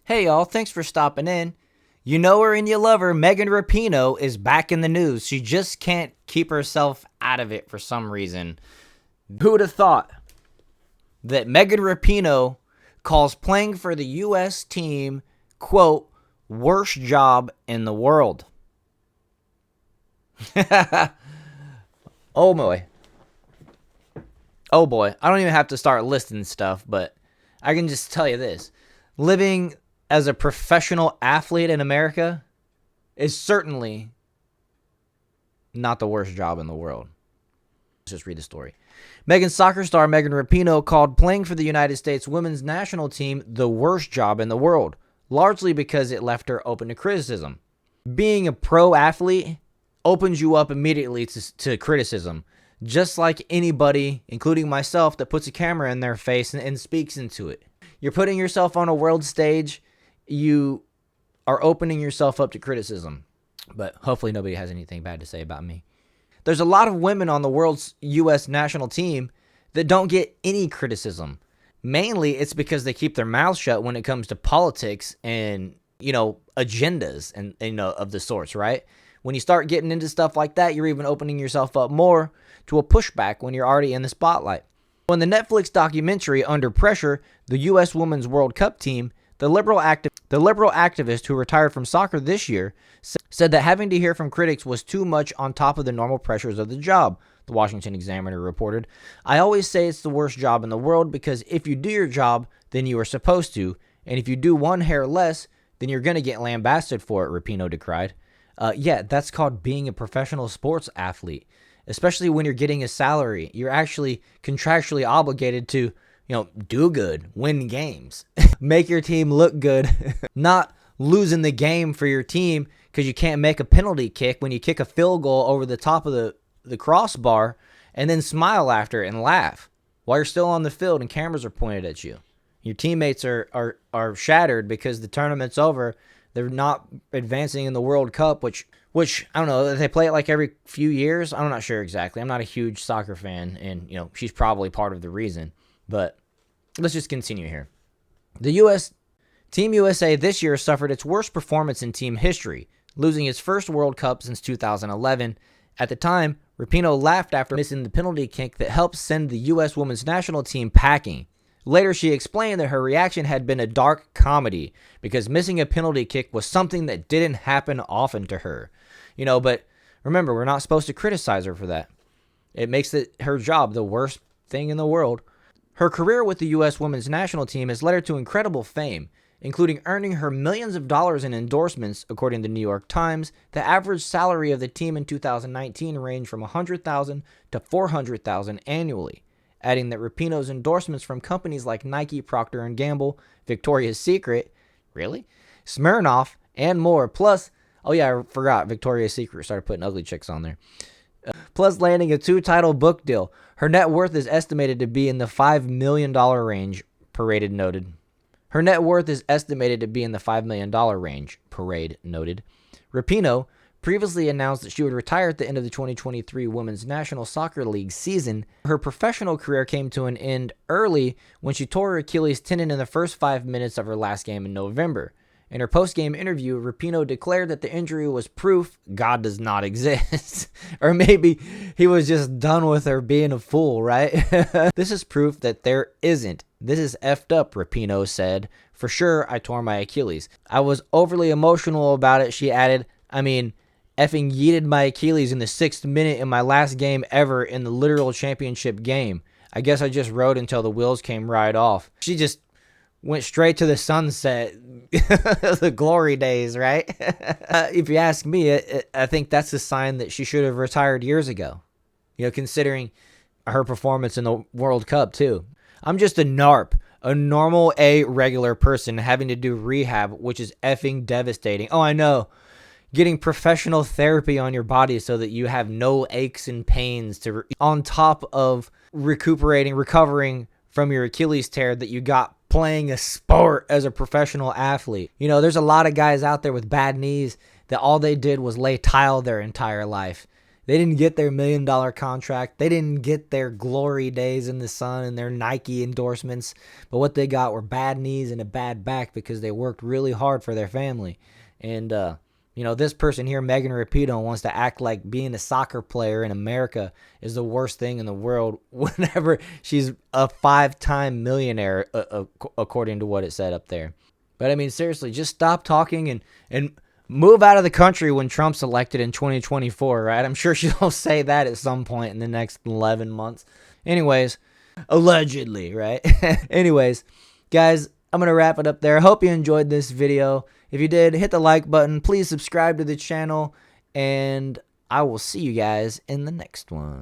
Hey y'all, thanks for stopping in. You know her and you love her, Megan Rapinoe is back in the news. She just can't keep herself out of it for some reason. Who would have thought that Megan Rapinoe calls playing for the U.S. team, quote, worst job in the world? Oh boy. Oh boy. I don't even have to start listing stuff, but I can just tell you this. Living as a professional athlete in America is certainly not the worst job in the world. Let's just read the story. Megan's soccer star Megan Rapinoe called playing for the United States women's national team the worst job in the world, largely because it left her open to criticism. Being a pro athlete opens you up immediately to criticism, just like anybody, including myself, that puts a camera in their face and speaks into it. You're putting yourself on a world stage. You are opening yourself up to criticism. But hopefully nobody has anything bad to say about me. There's a lot of women on the world's U.S. national team that don't get any criticism. Mainly, it's because they keep their mouths shut when it comes to politics and, agendas and of the sorts, right? When you start getting into stuff like that, you're even opening yourself up more to a pushback when you're already in the spotlight. In the Netflix documentary Under Pressure, the U.S. Women's World Cup team, the liberal activist who retired from soccer this year said that having to hear from critics was too much on top of the normal pressures of the job, the Washington Examiner reported. I always say it's the worst job in the world because if you do your job, then you are supposed to, and if you do one hair less, then you're going to get lambasted for it, Rapinoe decried. Yeah, that's called being a professional sports athlete, especially when you're getting a salary. You're actually contractually obligated to do good, win games, make your team look good, not losing the game for your team because you can't make a penalty kick when you kick a field goal over the top of the crossbar and then smile after it and laugh while you're still on the field and cameras are pointed at you. Your teammates are shattered because the tournament's over. They're not advancing in the World Cup, which I don't know, they play it like every few years. I'm not sure exactly. I'm not a huge soccer fan, and she's probably part of the reason. But let's just continue here. The Team USA this year suffered its worst performance in team history, losing its first World Cup since 2011. At the time, Rapinoe laughed after missing the penalty kick that helped send the U.S. women's national team packing. Later, she explained that her reaction had been a dark comedy because missing a penalty kick was something that didn't happen often to her. But remember, we're not supposed to criticize her for that. It makes her job the worst thing in the world. Her career with the U.S. women's national team has led her to incredible fame, including earning her millions of dollars in endorsements, according to the New York Times. The average salary of the team in 2019 ranged from $100,000 to $400,000 annually, adding that Rapinoe's endorsements from companies like Nike, Procter & Gamble, Victoria's Secret, Smirnoff, and more. Plus, oh yeah, I forgot, Victoria's Secret started putting ugly chicks on there. Plus landing a 2-title book deal. Her net worth is estimated to be in the $5 million range, Parade noted. Parade noted. Rapinoe previously announced that she would retire at the end of the 2023 Women's National Soccer League season. Her professional career came to an end early when she tore her Achilles tendon in the first 5 minutes of her last game in November. In her post-game interview, Rapinoe declared that the injury was proof God does not exist. Or maybe he was just done with her being a fool, right? This is proof that there isn't. This is effed up, Rapinoe said. For sure, I tore my Achilles. I was overly emotional about it, she added. I mean, effing yeeted my Achilles in the 6th minute in my last game ever in the literal championship game. I guess I just rode until the wheels came right off. She just went straight to the sunset, the glory days, right? If you ask me, I think that's a sign that she should have retired years ago, considering her performance in the World Cup, too. I'm just a NARP, a normal regular person having to do rehab, which is effing devastating. Oh, I know. Getting professional therapy on your body so that you have no aches and pains on top of recovering from your Achilles tear that you got playing a sport as a professional athlete. There's a lot of guys out there with bad knees that all they did was lay tile their entire life. They didn't get their $1 million contract. They didn't get their glory days in the sun and their Nike endorsements. But what they got were bad knees and a bad back because they worked really hard for their family. And, this person here, Megan Rapinoe, wants to act like being a soccer player in America is the worst thing in the world whenever she's a 5-time millionaire, according to what it said up there. But, I mean, seriously, just stop talking and move out of the country when Trump's elected in 2024, right? I'm sure she'll say that at some point in the next 11 months. Anyways, allegedly, right? Anyways, guys, I'm going to wrap it up there. I hope you enjoyed this video. If you did, hit the like button. Please subscribe to the channel, and I will see you guys in the next one.